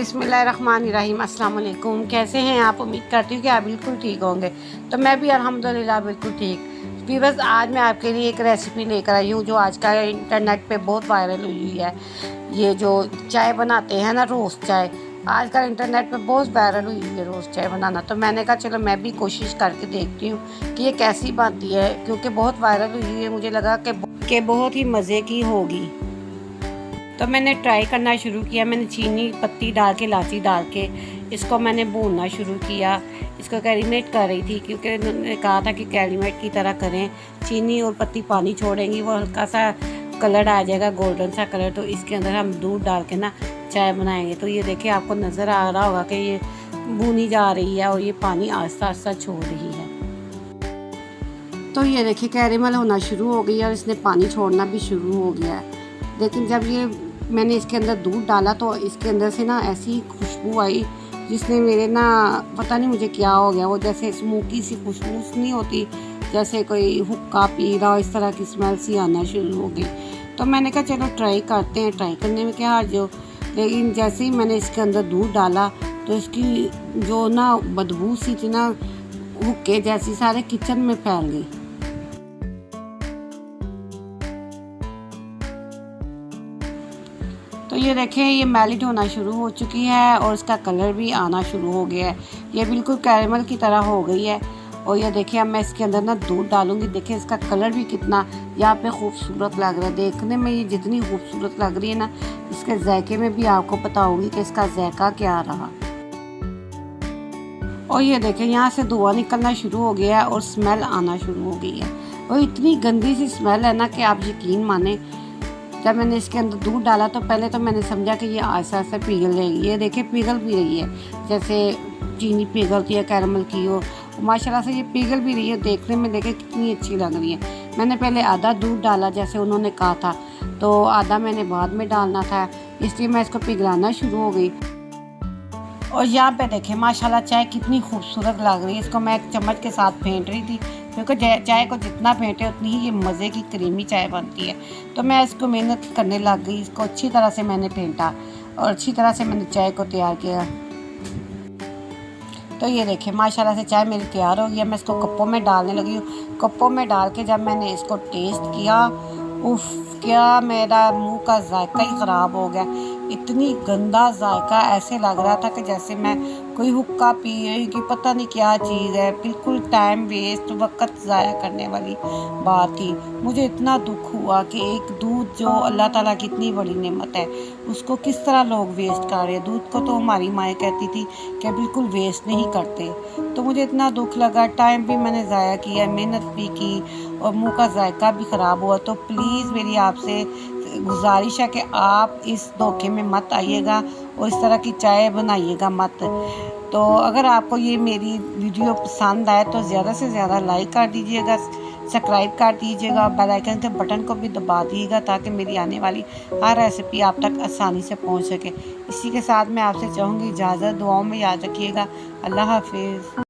बिस्मिल्लाहिर्रहमानिर्रहीम। अस्सलाम वालेकुम। कैसे हैं आप? उम्मीद करती हूँ कि आप बिल्कुल ठीक होंगे। तो मैं भी अल्हम्दुलिल्लाह बिल्कुल ठीक। बस आज मैं आपके लिए एक रेसिपी लेकर आई हूँ जो आजकल इंटरनेट पे बहुत वायरल हुई है। ये जो चाय बनाते हैं ना, रोज़ चाय, आजकल इंटरनेट पे बहुत वायरल हुई है रोज़ चाय बनाना। तो मैंने कहा चलो मैं भी कोशिश करके देखती हूँ कि ये कैसी बनती है, क्योंकि बहुत वायरल हुई है। मुझे लगा कि बहुत ही मज़े की होगी, तो मैंने ट्राई करना शुरू किया। मैंने चीनी पत्ती डाल के, इलायची डाल के इसको मैंने भूनना शुरू किया। इसको कैरीमेट कर रही थी, क्योंकि उन्होंने कहा था कि कैरीमेट की तरह करें। चीनी और पत्ती पानी छोड़ेंगी, वो हल्का सा कलर आ जाएगा, गोल्डन सा कलर। तो इसके अंदर हम दूध डाल के ना चाय बनाएंगे। तो ये देखिए, आपको नज़र आ रहा होगा कि ये भूनी जा रही है और ये पानी आहिस्ता आहिस्ता छोड़ रही है। तो ये देखिए, कैरेमल होना शुरू हो गई है और इसने पानी छोड़ना भी शुरू हो गया है। लेकिन जब ये मैंने इसके अंदर दूध डाला तो इसके अंदर से ना ऐसी खुशबू आई जिसने मेरे ना, पता नहीं मुझे क्या हो गया, वो जैसे स्मोकी सी खुशबू नहीं होती, जैसे कोई हुक्का पी रहा हो, इस तरह की स्मेल सी आना शुरू हो गई। तो मैंने कहा चलो ट्राई करते हैं, ट्राई करने में क्या हर्ज हो। लेकिन जैसे ही मैंने इसके अंदर दूध डाला तो इसकी जो ना बदबू सी थी ना, हुक्के जैसी, सारे किचन में फैल गई। तो ये देखें, ये मेल्ट होना शुरू हो चुकी है और इसका कलर भी आना शुरू हो गया है। ये बिल्कुल कैरेमल की तरह हो गई है। और ये देखिए, अब मैं इसके अंदर ना दूध डालूंगी। देखिए इसका कलर भी कितना यहाँ पे खूबसूरत लग रहा है। देखने में ये जितनी खूबसूरत लग रही है ना, इसके जायके में भी आपको पता होगी कि इसका जायका क्या रहा। और ये देखें, यहाँ से धुआं निकलना शुरू हो गया है और स्मेल आना शुरू हो गई है। और इतनी गंदी सी स्मेल है ना कि आप यकीन माने, जब मैंने इसके अंदर दूध डाला तो पहले तो मैंने समझा कि ये आहिस्ता आहिस्ता पिघल जाएगी। ये देखिए पिघल भी रही है, जैसे चीनी पिघलती है कैरमल की हो। माशाल्लाह से ये पिघल भी रही है। देखने में देखे कितनी अच्छी लग रही है। मैंने पहले आधा दूध डाला जैसे उन्होंने कहा था, तो आधा मैंने बाद में डालना था, इसलिए मैं इसको पिघलाना शुरू हो गई। और यहाँ पे देखें माशाल्लाह चाय कितनी खूबसूरत लग रही है। इसको मैं एक चम्मच के साथ फेंट रही थी, क्योंकि चाय को जितना फेंटे उतनी ही ये मज़े की क्रीमी चाय बनती है। तो मैं इसको मेहनत करने लग गई। इसको अच्छी तरह से मैंने फेंटा और अच्छी तरह से मैंने चाय को तैयार किया। तो ये देखिए माशाल्लाह से चाय मेरी तैयार हो गई है। मैं इसको कप्पों में डालने लगी हूँ। कप्पों में डाल के जब मैंने इसको टेस्ट किया, उफ, क्या मेरा मुंह का जायका ही ख़राब हो गया। इतनी गंदा जायका, ऐसे लग रहा था कि जैसे मैं कोई हुक्का पी रही कि पता नहीं क्या चीज़ है। बिल्कुल टाइम वेस्ट, वक्त ज़ाया करने वाली बात थी। मुझे इतना दुख हुआ कि एक दूध जो अल्लाह ताला की इतनी बड़ी नेमत है, उसको किस तरह लोग वेस्ट कर रहे हैं। दूध को तो हमारी माएँ कहती थी कि बिल्कुल वेस्ट नहीं करते। तो मुझे इतना दुख लगा, टाइम भी मैंने ज़ाया किया, मेहनत भी की और मुंह का जायका भी ख़राब हुआ। तो प्लीज़ मेरी आपसे गुजारिश है कि आप इस धोखे में मत आइएगा और इस तरह की चाय बनाइएगा मत। तो अगर आपको ये मेरी वीडियो पसंद आए तो ज़्यादा से ज़्यादा लाइक कर दीजिएगा, सब्सक्राइब कर दीजिएगा, बेल आइकन के बटन को भी दबा दीजिएगा, ताकि मेरी आने वाली हर रेसिपी आप तक आसानी से पहुंच सके। इसी के साथ मैं आपसे चाहूँगी इजाज़त। दुआओं में याद रखिएगा। अल्लाह हाफिज़।